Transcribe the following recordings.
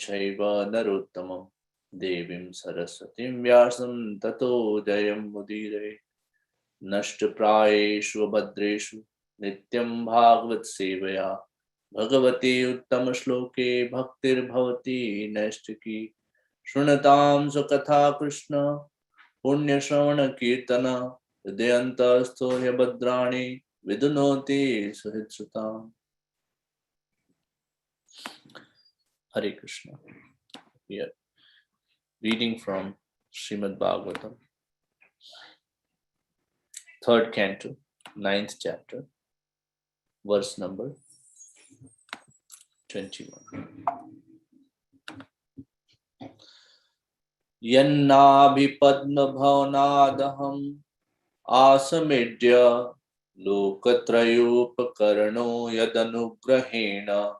chaiva narottamam devim saraswatim vyasam tato jayam mudire nashtaprayeshu abhadreshu nityam bhagavad sevaya bhagavati uttama shloke bhaktir bhavati naistaki shrunatam sukatha krishna punya shravana kirtana hridayantastho yabhadrani vidunoti suhitsutam. Hare Krishna. We are reading from Srimad Bhagavatam, 3rd canto, 9th chapter, verse number 21. Yannabi padma bhavanadaham asamidya lokatrayupakarano yadanugrahena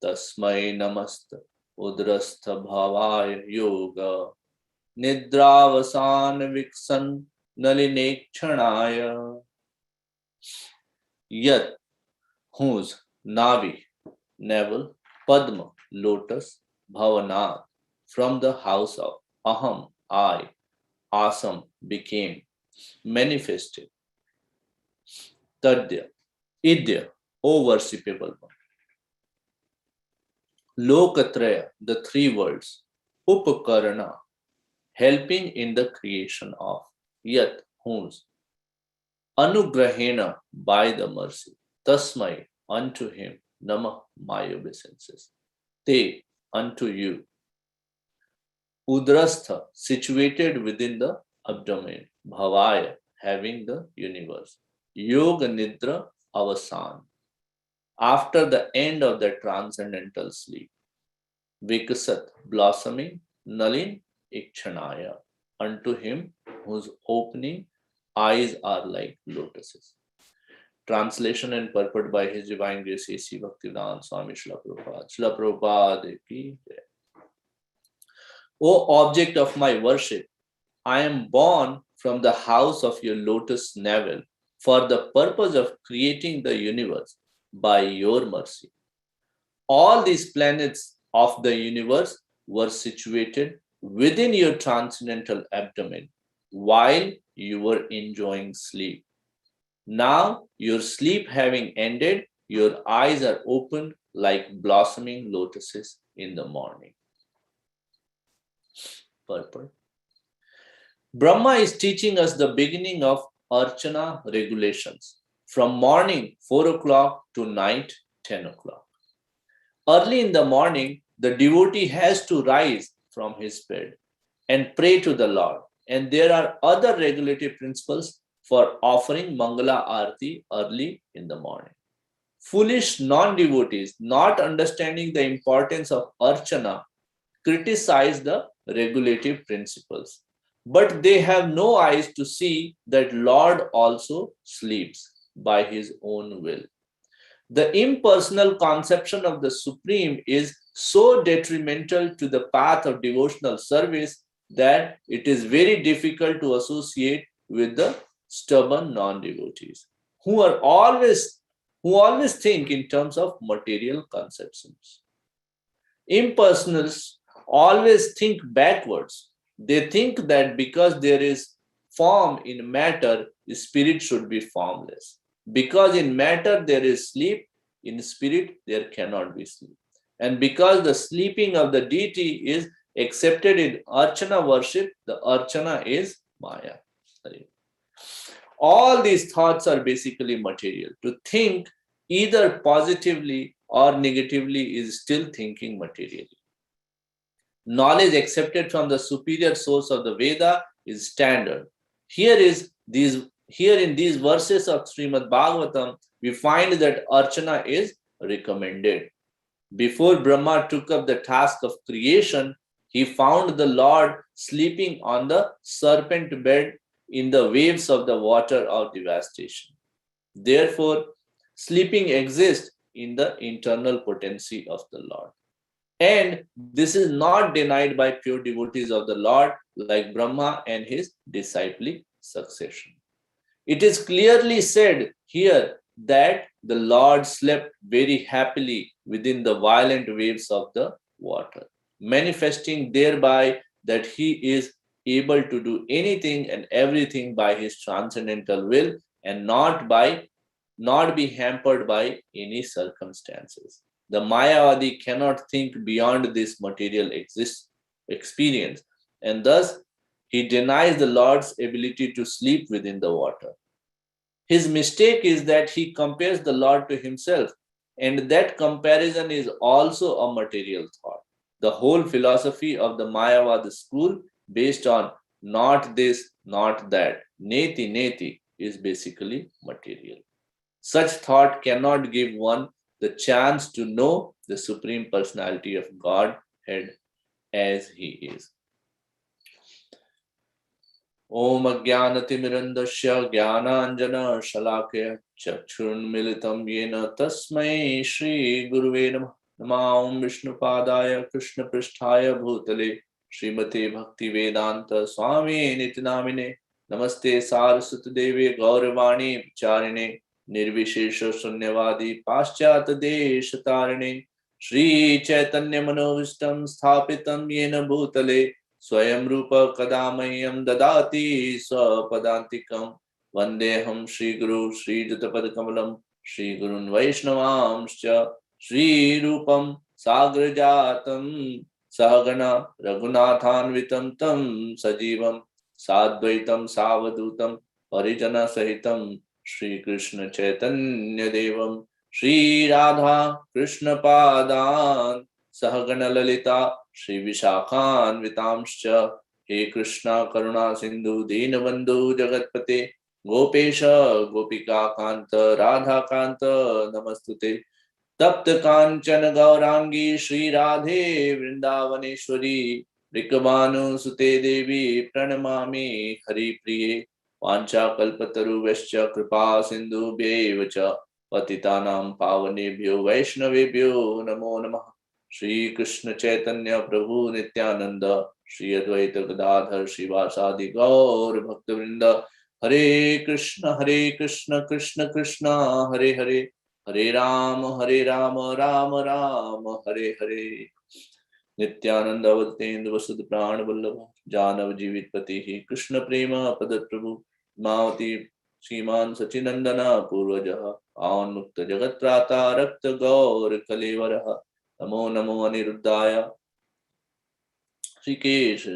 tasmai namasta udrastha bhavaya yoga nidravasana viksan nalinekchanaya. Yat, whose, navi, navel, padma, lotus, bhavanad, from the house of aham, I, asam, became, manifested, tadya, idya, O worshipable one. Lokatraya, the three worlds, upakarana, helping in the creation of, yat, whose, anugrahena, by the mercy, tasmai, unto him, namah, my obeisances, te, unto you, udrastha, situated within the abdomen, bhavaya, having the universe, yoga nidra avasan, after the end of the transcendental sleep, vikasat, blossoming, nalin, ikchanaya, unto him whose opening eyes are like lotuses. Translation and purport by His Divine Grace A.C. Bhaktivedanta Swami Srila Prabhupada. Srila Prabhupada ki jai. O object of my worship, I am born from the house of your lotus navel for the purpose of creating the universe by your mercy. All these planets of the universe were situated within your transcendental abdomen while you were enjoying sleep. Now, your sleep having ended, your eyes are opened like blossoming lotuses in the morning. Purport. Brahma is teaching us the beginning of Archana regulations from morning 4 o'clock to night 10 o'clock. Early in the morning, the devotee has to rise from his bed and pray to the Lord. And there are other regulative principles for offering Mangala Arati early in the morning. Foolish non-devotees, not understanding the importance of Archana, criticize the regulative principles. But they have no eyes to see that Lord also sleeps by his own will. The impersonal conception of the Supreme is so detrimental to the path of devotional service that it is very difficult to associate with the stubborn non-devotees who always think in terms of material conceptions. Impersonals always think backwards. They think that because there is form in matter, the spirit should be formless. Because in matter there is sleep, in spirit there cannot be sleep. And because the sleeping of the deity is accepted in Archana worship, the Archana is Maya. All these thoughts are basically material. To think either positively or negatively is still thinking materially. Knowledge accepted from the superior source of the Veda is standard. Here in these verses of Srimad Bhagavatam, we find that Archana is recommended. Before Brahma took up the task of creation, he found the Lord sleeping on the serpent bed in the waves of the water of devastation. Therefore, sleeping exists in the internal potency of the Lord. And this is not denied by pure devotees of the Lord like Brahma and his disciplic succession. It is clearly said here that the Lord slept very happily within the violent waves of the water. manifesting thereby that he is able to do anything and everything by his transcendental will and not be hampered by any circumstances. The Mayavadi cannot think beyond this material experience, and thus he denies the Lord's ability to sleep within the water. His mistake is that he compares the Lord to himself, and that comparison is also a material thought. The whole philosophy of the Mayavad school, based on not this, not that, neti neti, is basically material. Such thought cannot give one the chance to know the Supreme Personality of Godhead as He is. Om Ajnanatimirandasya Jnananjana Shalakaya Chakshurunmilitam Yena Tasmai Shri Guruve Namah. Namah Vishnu Padaya Krishna Pristhaya Bhutale Srimate Bhakti Vedanta Swami Nitinamine Namaste Saraswati Devi Gauravani Charine Nirvishesha Sunyavadi Paschat Desh Tarine Shri Chaitanya Manovistam Sthapitam Yena Bhutale Swayam Rupa Kadamaham Dadati Swapadantikam Vandeham Shri Guru Shri Jatapad Shri Gurun Vaishnavamscha Shri Rupam Sagrajatam Sahagana Raghunathanvitam Tam Sajivam Sadvaitam Savadutam Parijana Sahitam Shri Krishna Chaitanya Devam Shri Radha Krishna Padan Sahagana Lalita Shri Vishakhan Vitamscha He Krishna Karuna Sindhu Dinabandhu Jagatpate Gopesha Gopika Kanta Radha Kanta Namastute तप्त कांचन गौरांगी श्री राधे वृंदावनेश्वरी ऋकबानु सुते देवी प्रणमामि हरिप्रिये वाञ्छाकल्पतरुभ्यश्च कृपा सिन्धुभ्यैव च पतितानां पावनेभ्यो वैष्णवेभ्यो नमो नमः श्री कृष्ण चैतन्य प्रभु नित्यानंद श्री अद्वैत गदाधर श्रीवासादि गौर भक्तवृंद हरे कृष्ण कृष्ण कृष्ण हरे हरे हरे राम राम राम हरे हरे नित्यानंद अवधेन्द्र वसुद प्राण वल्लभ जानव जीवित पति कृष्ण प्रेम पद प्रभु मावती श्रीमान सचिनंदन पूर्वज पावन मुक्त जगत त्राता रक्त गौर कलेवर नमो नमो अनिरुद्धाय श्रीकेश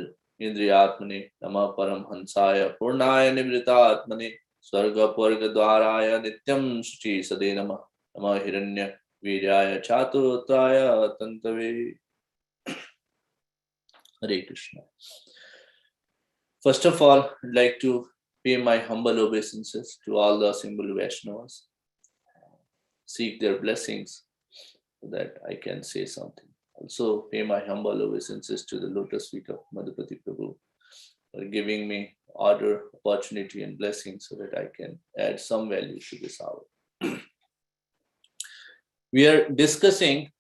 इंद्रियात्मने नमः परम हंसाय पूर्णाय निवृतात्मने स्वर्ग पर्ग द्वाराय नित्यं शुचि सदे नमः नमः हिरण्य वीर्याय चातुराय तंतवे Hare Krishna. First of all, I'd like to pay my humble obeisances to all the assembled Vaishnavas, seek their blessings so that I can say something. Also, pay my humble obeisances to the lotus feet of Madhupati Prabhu for giving me order, opportunity, and blessings so that I can add some value to this hour. We are discussing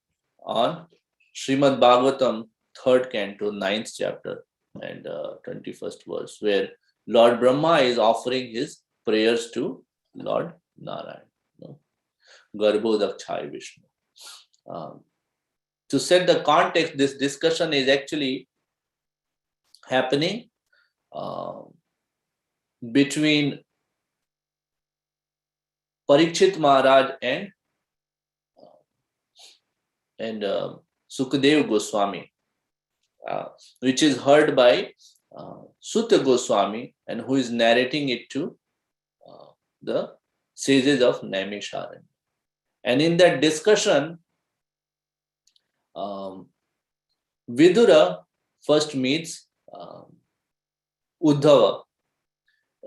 on Srimad Bhagavatam, 3rd canto, 9th chapter, and 21st verse, where Lord Brahma is offering his prayers to Lord Narayan. Garbhodakshaya Vishnu. To set the context, this discussion is actually happening between Parikshit Maharaj and Sukadev Goswami, which is heard by Sutta Goswami, and who is narrating it to the sages of Naimisharanya. And in that discussion, Vidura first meets Uddhava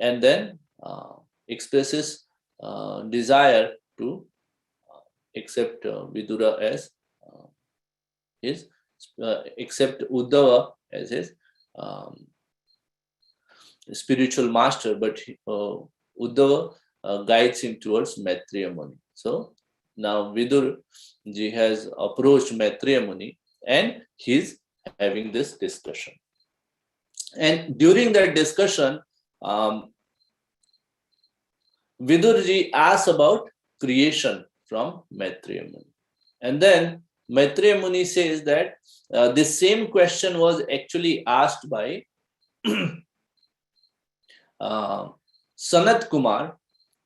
and then expresses desire to accept Vidura as his, accept Uddhava as his spiritual master, but Uddhava guides him towards Maitreya Muni. So now Vidur ji has approached Maitreya Muni and he's having this discussion. And during that discussion, Vidur ji asks about creation from Maitreya Muni. And then Maitreya Muni says that this same question was actually asked by Sanat Kumar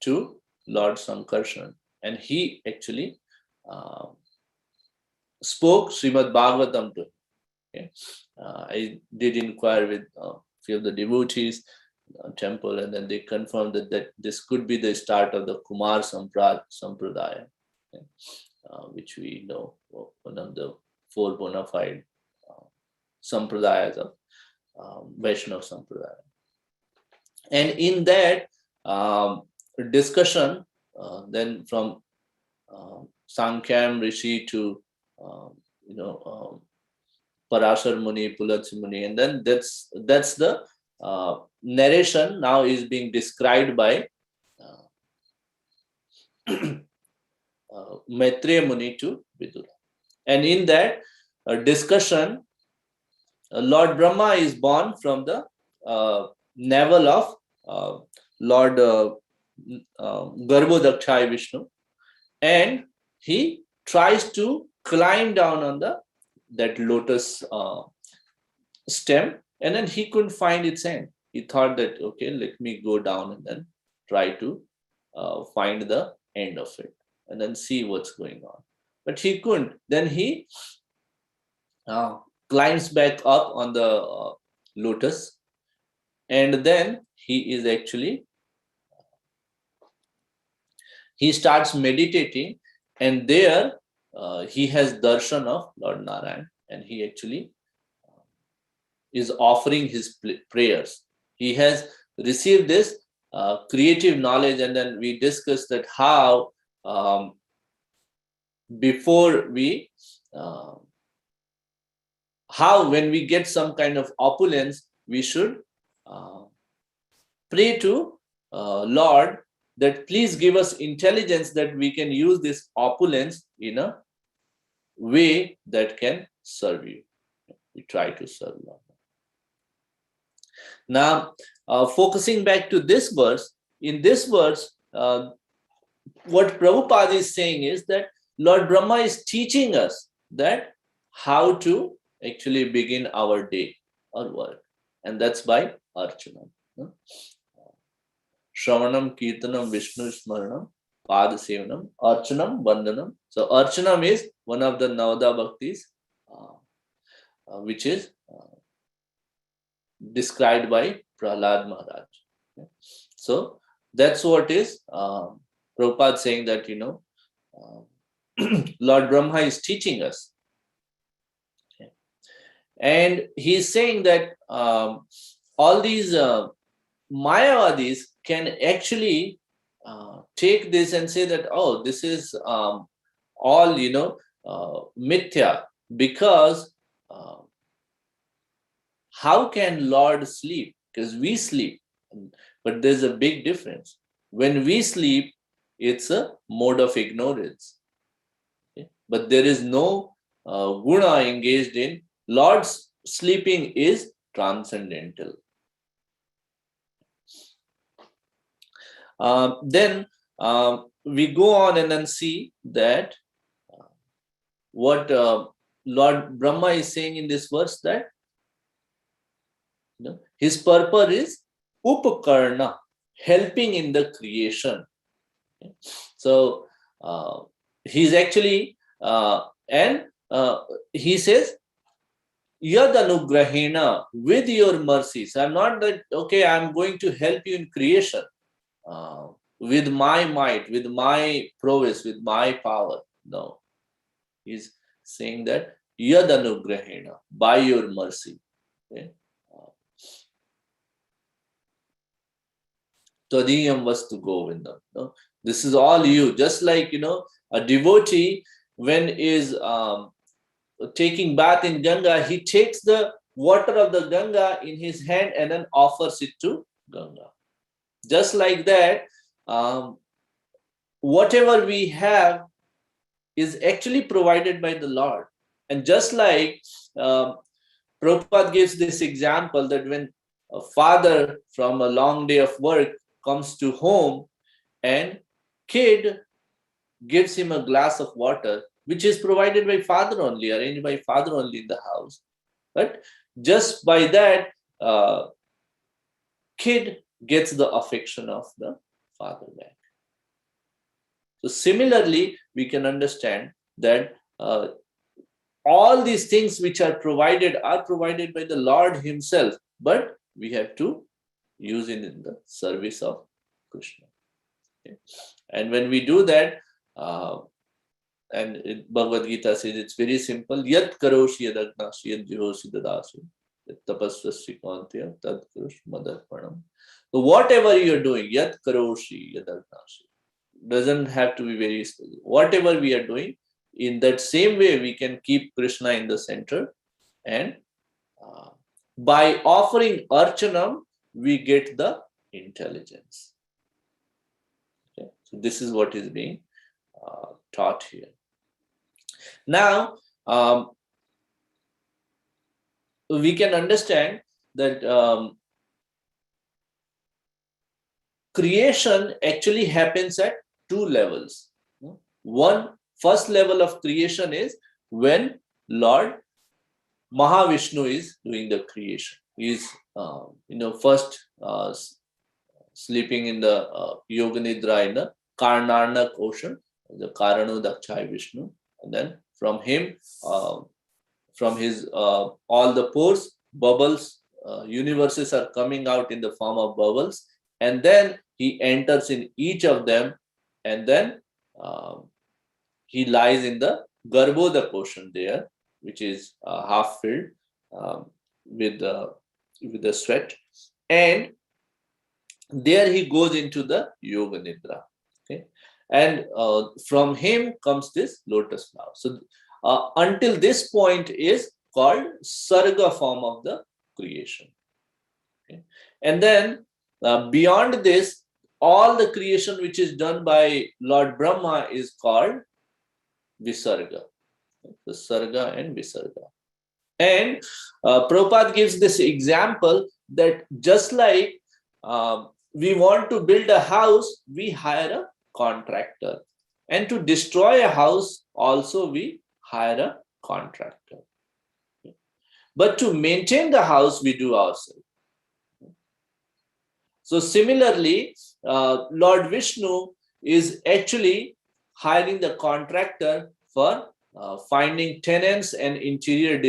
to Lord Sankarshan, and he actually uh, spoke Srimad Bhagavatam to him. Okay? I did inquire with a few of the devotees temple, and then they confirmed that this could be the start of the Kumar Sampradaya, okay? Which we know one of the four bona fide sampradayas of Vaishnav Sampradaya. And in that discussion, then from Sankyam Rishi to Parashar Muni, Pulatsi Muni, and then that's the narration now is being described by Maitreya Muni to Vidura. And in that discussion, Lord Brahma is born from the navel of Lord Garbhodakshai Vishnu, and he tries to climb down on that lotus stem, and then he couldn't find its end. He thought that, okay, let me go down and then try to find the end of it and then see what's going on. But he couldn't. Then he climbs back up on the lotus, and then he starts meditating, and there he has darshan of Lord Narayan, and he actually is offering his prayers. He has received this creative knowledge, and then we discussed that how before we how when we get some kind of opulence, we should pray to Lord that please give us intelligence that we can use this opulence in a way that can serve you. We try to serve Lord. Now, focusing back to this verse, in this verse, what Prabhupada is saying is that Lord Brahma is teaching us that how to actually begin our day or work, and that's by Archana. Shravanam, Kirtanam, Vishnu Smaranam, Pada Sevanam, Archanam, Vandanam. So Archanam is one of the Navada Bhaktis, which is described by Prahlad Maharaj. Okay. So that's what is Prabhupada saying that, Lord Brahma is teaching us. Okay. And he's saying that all these Mayavadis can actually take this and say that, oh, this is all, mithya, because how can Lord sleep? Because we sleep, but there's a big difference. When we sleep, it's a mode of ignorance. Okay? But there is no guna engaged in. Lord's sleeping is transcendental. Then we go on and then see that what Lord Brahma is saying in this verse, that his purpose is upakarna, helping in the creation. Okay. So he's actually and he says yad anugrahena, with your mercies. I'm not that, okay, I'm going to help you in creation with my might, with my prowess, with my power. No, he's saying that yad anugrahena, by your mercy. Okay. Tadiyam vastu govindam. No? This is all you. Just like, a devotee, when is taking bath in Ganga, he takes the water of the Ganga in his hand and then offers it to Ganga. Just like that, whatever we have is actually provided by the Lord. And just like Prabhupada gives this example, that when a father from a long day of work comes to home and kid gives him a glass of water, which is provided by father only, arranged by father only in the house. But just by that, kid gets the affection of the father back. So similarly, we can understand that all these things which are provided by the Lord Himself, but we have to use it in the service of Krishna. Okay? And when we do that, and Bhagavad Gita says it's very simple. Yat karoshi yadagnashi yad jihoshi dadasu. Tapasvasya kantya tad karosh madarpanam. So whatever you're doing, yat karoshi yadagnashi, doesn't have to be very specific. Whatever we are doing, in that same way, we can keep Krishna in the center. And by offering archanam, we get the intelligence. Okay? So this is what is being taught here. Now, we can understand that creation actually happens at two levels. First level of creation is when Lord Mahavishnu is doing the creation. He is, first sleeping in the Yoga Nidra in the Karnarnak ocean, the Karanu Dakshai Vishnu, and then from him, from his all the pores, bubbles, universes are coming out in the form of bubbles, and then he enters in each of them, and then he lies in the Garbhodak ocean there, which is half filled with the sweat, and there he goes into the Yoga Nidra. Okay, and from him comes this lotus flower. So until this point is called Sarga form of the creation. Okay, and then beyond this, all the creation which is done by Lord Brahma is called Visarga. The Sarga and Visarga. And Prabhupada gives this example that just like we want to build a house, we hire a contractor. And to destroy a house, also we hire a contractor. But to maintain the house, we do ourselves. So similarly, Lord Vishnu is actually hiring the contractor for finding tenants and interior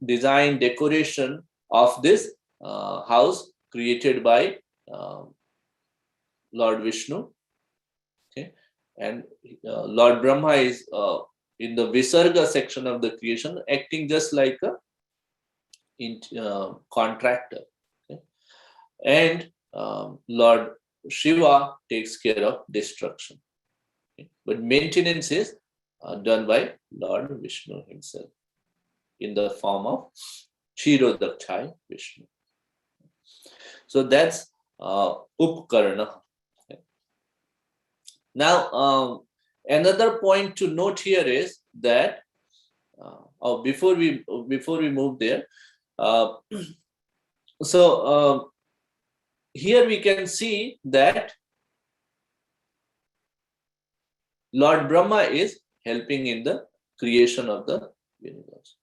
design decoration of this house created by Lord Vishnu. Okay, and Lord Brahma is in the Visarga section of the creation, acting just like a contractor. Okay? And Lord Shiva takes care of destruction. Okay? But maintenance is done by Lord Vishnu himself in the form of Kshirodakshai Vishnu. So that's Upkarana. Okay. Now, another point to note here is that before we move there, here we can see that Lord Brahma is helping in the creation of the universe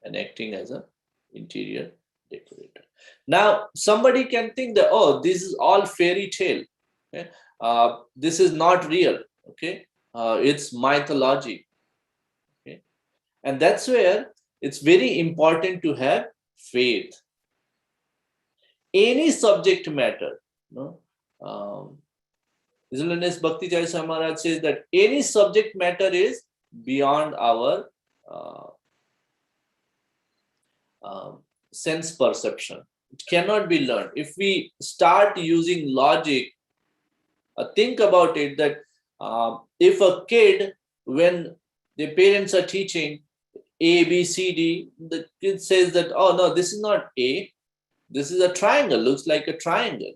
and acting as an interior decorator. Now, somebody can think that, oh, this is all fairy tale. Okay? This is not real. Okay, it's mythology. Okay, and that's where it's very important to have faith. Any subject matter, His Holiness Bhakti Charisma Maharaj says that any subject matter is beyond our sense perception. It cannot be learned. If we start using logic, think about it that if a kid, when the parents are teaching A, B, C, D, the kid says that, oh no, this is not A, this is a triangle, looks like a triangle.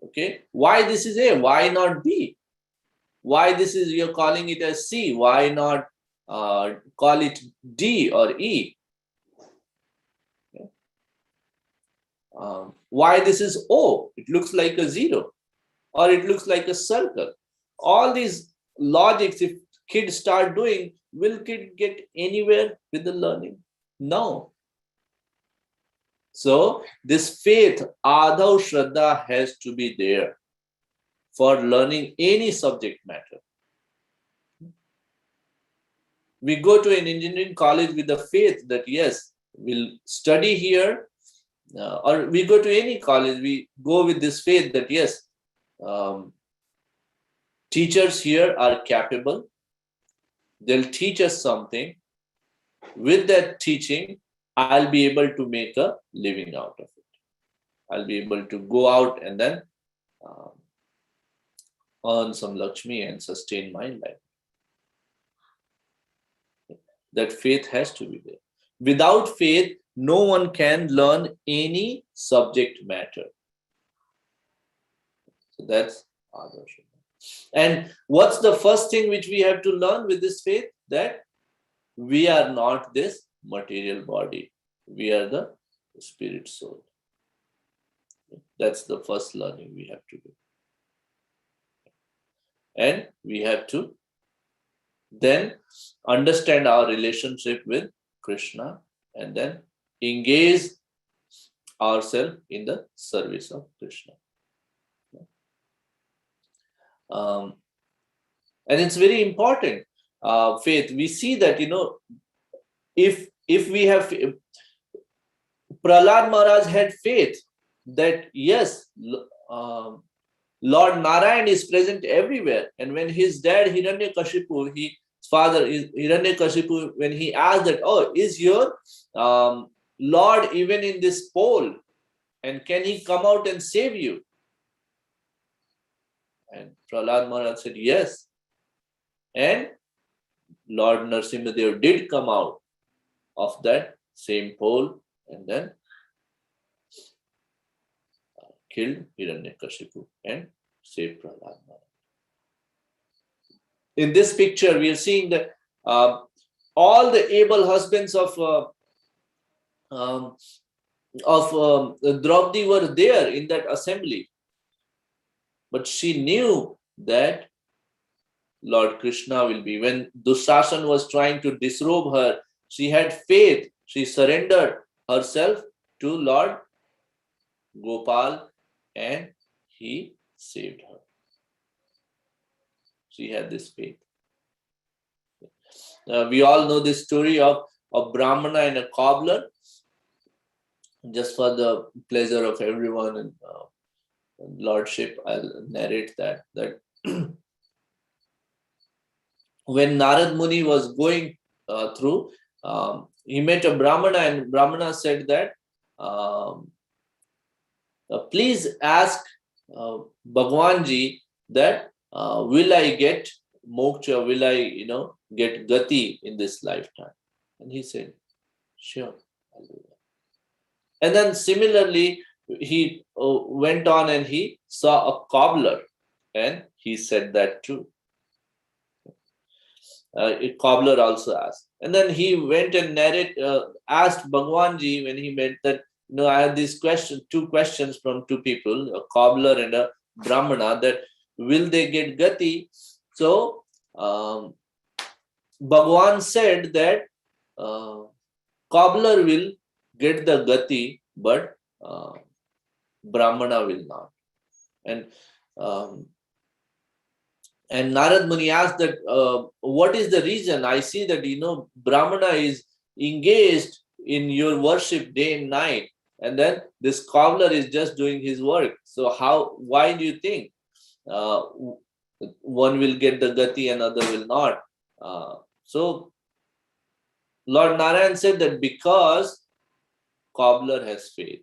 Okay, why this is A? Why not B? Why this is, you're calling it as C? Why not call it D or E? Okay. Why this is O? It looks like a zero, or it looks like a circle. All these logics, if kid start doing, will kid get anywhere with the learning? No. So this faith, Adhav Shraddha, has to be there for learning any subject matter. We go to an engineering college with the faith that yes, we'll study here, or we go to any college, we go with this faith that yes, um, teachers here are capable, they'll teach us something. With that teaching, I'll be able to make a living out of it. I'll be able to go out and then um, earn some Lakshmi and sustain my life. That faith has to be there. Without faith, no one can learn any subject matter. So that's Adarsh. And what's the first thing which we have to learn with this faith? That we are not this material body. We are the spirit soul. That's the first learning we have to do. And we have to then understand our relationship with Krishna and then engage ourselves in the service of Krishna. And it's very important, faith. We see that, if we have, Prahlad Maharaj had faith that yes, Lord Narayan is present everywhere. And when his dad Hiranyakashipu, his father Hiranyakashipu, when he asked that, oh, is your Lord even in this pole? And can he come out and save you? And Prahlad Maharaj said, yes. And Lord Narasimhadev did come out of that same pole and then killed Hiranyakashipu and saved Prahlad Maharaj. In this picture, we are seeing that all the able husbands of Draupadi were there in that assembly. But she knew that Lord Krishna will be. When Dushashan was trying to disrobe her, she had faith. She surrendered herself to Lord Gopal and he saved her. She had this faith. We all know this story of a Brahmana and a cobbler. Just for the pleasure of everyone and lordship, I'll narrate that. When Narad Muni was going through, he met a Brahmana and Brahmana said that, please ask Bhagwanji that will I get moksha, will I, get gati in this lifetime? And he said, sure, I'll do that. And then similarly, he went on and he saw a cobbler and he said that too. A cobbler also asked. And then he went and asked Bhagwanji when he met that, I had these two questions from two people, a cobbler and a Brahmana, that will they get gati? So Bhagwan said that cobbler will get the gati, but Brahmana will not. And Narad Muni asked that, what is the reason? I see that, Brahmana is engaged in your worship day and night. And then this cobbler is just doing his work. So why do you think one will get the gati and other will not? So Lord Narayan said that because cobbler has faith,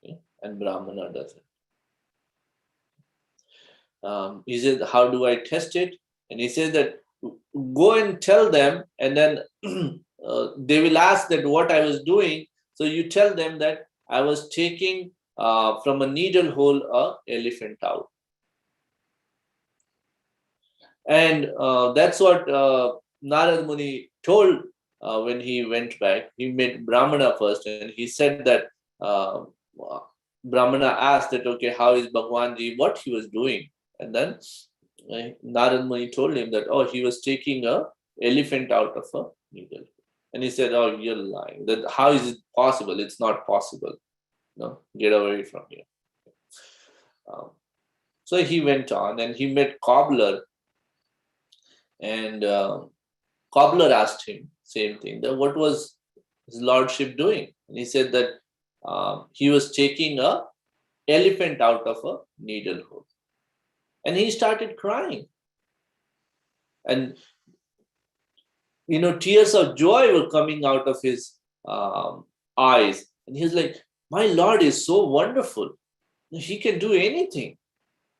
okay, and Brahmana doesn't. He said, how do I test it? And he said that go and tell them, and then they will ask that what I was doing. So you tell them that I was taking from a needle hole a elephant out. And that's what Narad Muni told when he went back. He met Brahmana first and he said that Brahmana asked that, okay, how is Bhagwanji, what he was doing? And then Right? Narad Muni told him that, oh, he was taking a elephant out of a needle. And he said, oh, you're lying. That how is it possible? It's not possible. No, get away from here. Um, so he went on and he met Cobbler, and Cobbler asked him same thing. That what was his lordship doing? And he said that he was taking a elephant out of a needle hole, and he started crying, and tears of joy were coming out of his eyes, and he's like, "My Lord is so wonderful. He can do anything.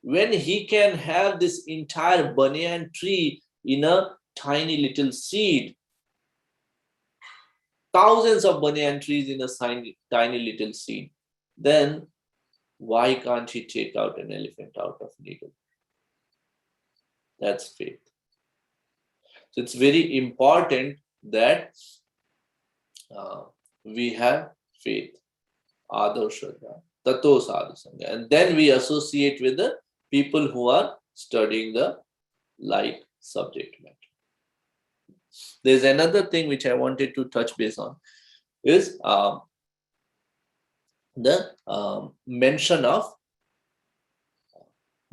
When he can have this entire banyan tree in a tiny little seed, thousands of banyan trees in a tiny little seed, then why can't he take out an elephant out of needle?" That's faith. So it's very important that we have faith, Adar Shraddha, Tato Sadhu Sangha, and then we associate with the people who are studying the like subject matter. There's another thing which I wanted to touch base on is the mention of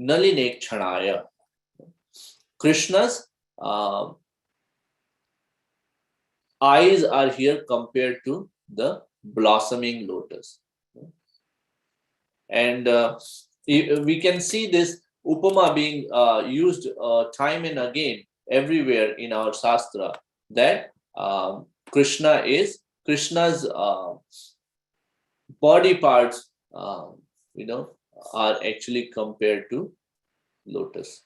Naline Kshanaya. Krishna's eyes are here compared to the blossoming lotus. And we can see this upama being used time and again everywhere in our Shastra, that Krishna's body parts, are actually compared to lotus.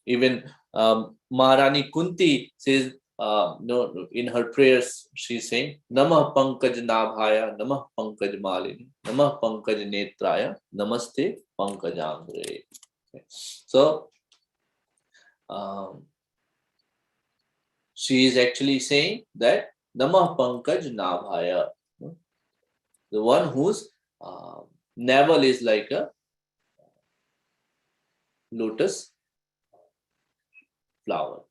Even Maharani Kunti says, in her prayers, she's saying, Namah Pankaj Nabhaya, Namah Pankaj Malini, Namah Pankaj Netraya, Namaste Pankajangre. So, she is actually saying that Namah Pankaj Nabhaya, the one whose navel is like a lotus flower.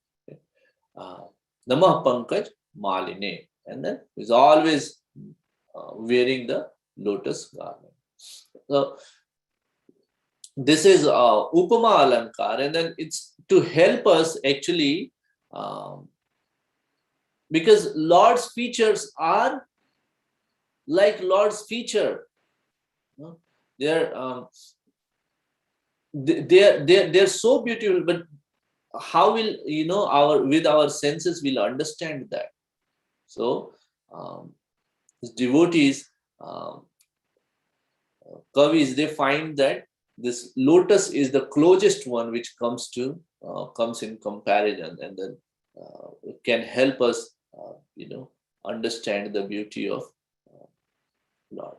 Namah Pankaj Maline, and then is always wearing the lotus garment. So this is Upama Alankar, and then it's to help us actually, because Lord's features are like Lord's feature. They're they're so beautiful, but how will our senses will understand that? So devotees, kavis, they find that this lotus is the closest one which comes in comparison, and then it can help us understand the beauty of Lord.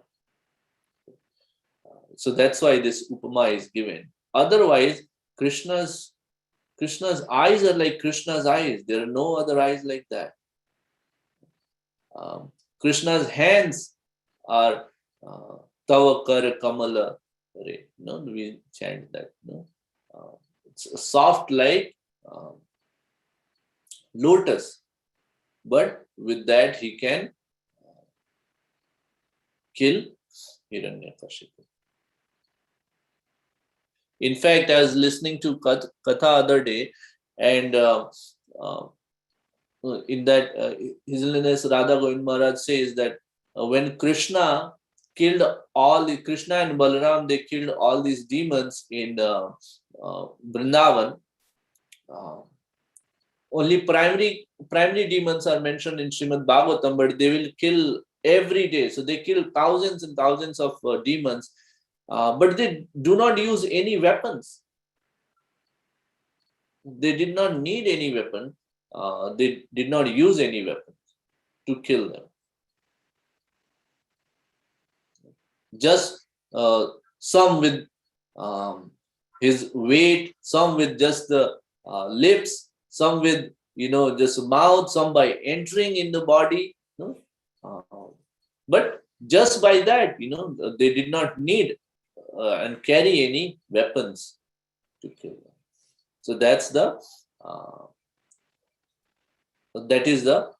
So that's why this upama is given. Otherwise, Krishna's eyes are like Krishna's eyes. There are no other eyes like that. Krishna's hands are Tava Kar Kamala. We chant that. It's soft like lotus, but with that he can kill Hiranyakashipu. In fact, I was listening to Katha other day, and in that, His Holiness Radha Govind Maharaj says that when Krishna and Balaram, they killed all these demons in Vrindavan. Only primary demons are mentioned in Srimad Bhagavatam, but they will kill every day. So they kill thousands and thousands of demons, but they do not use any weapons. They did not need any weapon. They did not use any weapons to kill them. Just some with his weight, some with just the lips, some with just mouth, some by entering in the body. But just by that, they did not need and carry any weapons. to kill them. So that's the that is the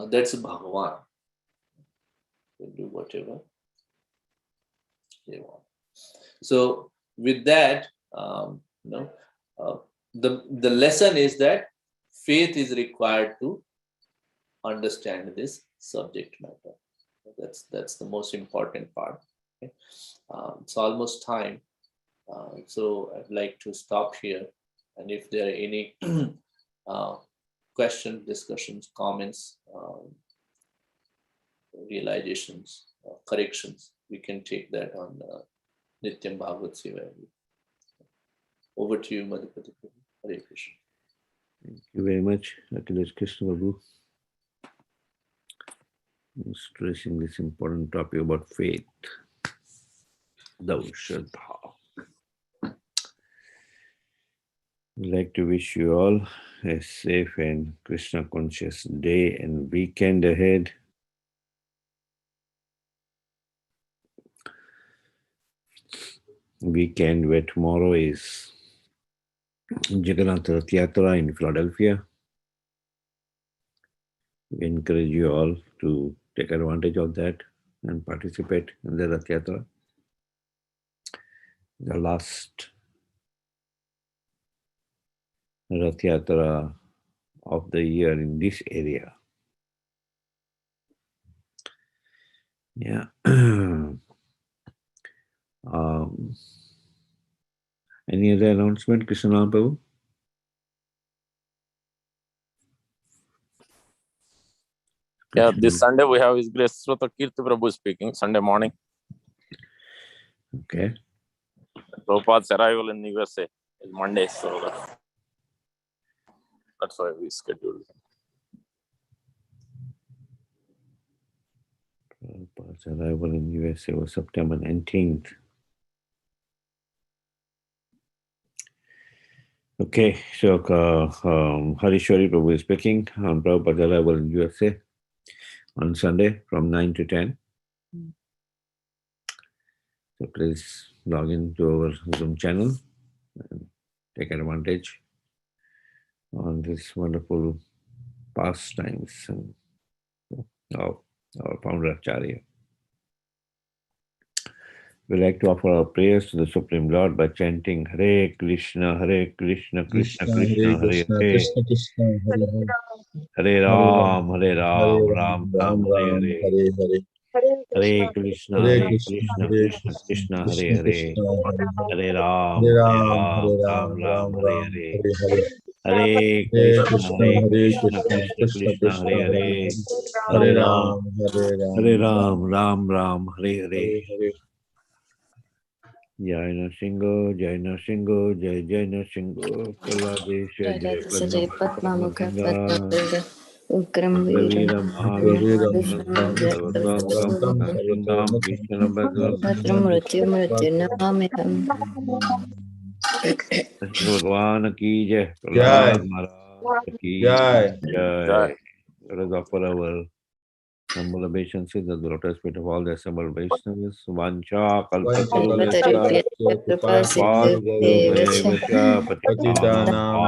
that's Bhagavan. They do whatever they want. So with that, the lesson is that faith is required to understand this subject matter. That's the most important part. Okay? It's almost time, so I'd like to stop here. And if there are any questions, discussions, comments, realizations, corrections, we can take that on Nityam Bhagavad Seva. Over to you, Madhupati. Hare Krishna. Thank you very much, Akhilesh Krsna Babu. Stressing this important topic about faith. Thou Shraddha. I'd like to wish you all a safe and Krishna conscious day and weekend ahead. Weekend where tomorrow is Jagannath Rath Yatra in Philadelphia. We encourage you all to take advantage of that and participate in the Rath Yatra. The last Rath Yatra of the year in this area. Yeah. Any other announcement, Krishna Prabhu? Yeah, this Sunday we have His Grace Srota Kirti Prabhu speaking, Sunday morning. Okay. Prabhupada's arrival in USA is Monday, so that's why we scheduled. Prabhupada's arrival in USA was September 19th. Okay, so Harishwari Prabhu is speaking on Prabhupada's arrival in USA on Sunday from 9 to 10. So please log into our Zoom channel and take advantage on this wonderful pastimes of our founder Acharya. We like to offer our prayers to the Supreme Lord by chanting Hare Krishna, Krishna Krishna, Hare Krishna, Hare, Krishna Krishna, Hare Hare, Hare Ram, Hare Ram, Ram Ram, Hare Ram, Hare, Hare Hare, Hare Krishna, Hare Krishna, Krishna Krishna, Hare Krishna Hare, Krishna, Hare Hare, Hare Ram, Hare Hare Ram, Ram, Hare Ram Ram, Ram, Ram Hare Ram, Hare, Hare Hare, Hare Hare Krishna, Krishna, Krishna Krishna Krishna, Krishna, Hare Hare Hare, Hare, Hare Hare Ram, Ram, Hare Hare Ram, Ram, Ram Ram, Hare Hare. Hare Hare. Jai Nrsimha, Jai Nrsimha, Jai Jai Nrsimha, Praladesha, Jai Jai Padmamukha Padmabhanga, Padmapada Ukram Uttravira Veeram Mahavira, Vishnu Jai Sarvadvam Nrsimham, Vishnu Bhadram, Bhadram Mrityu Mrityu Namiham. Bhagwan ki Jai, Jai, Prahlad Maharaj ki Jai. Jai. Let us offer our humble obeisances at the lotus feet of all the assembled Vaishnavas. Vancha kalpatarubhyascha Kalpatarubhyascha Kripa Kripa Svat Sindhu Sindhubhyeva Patitana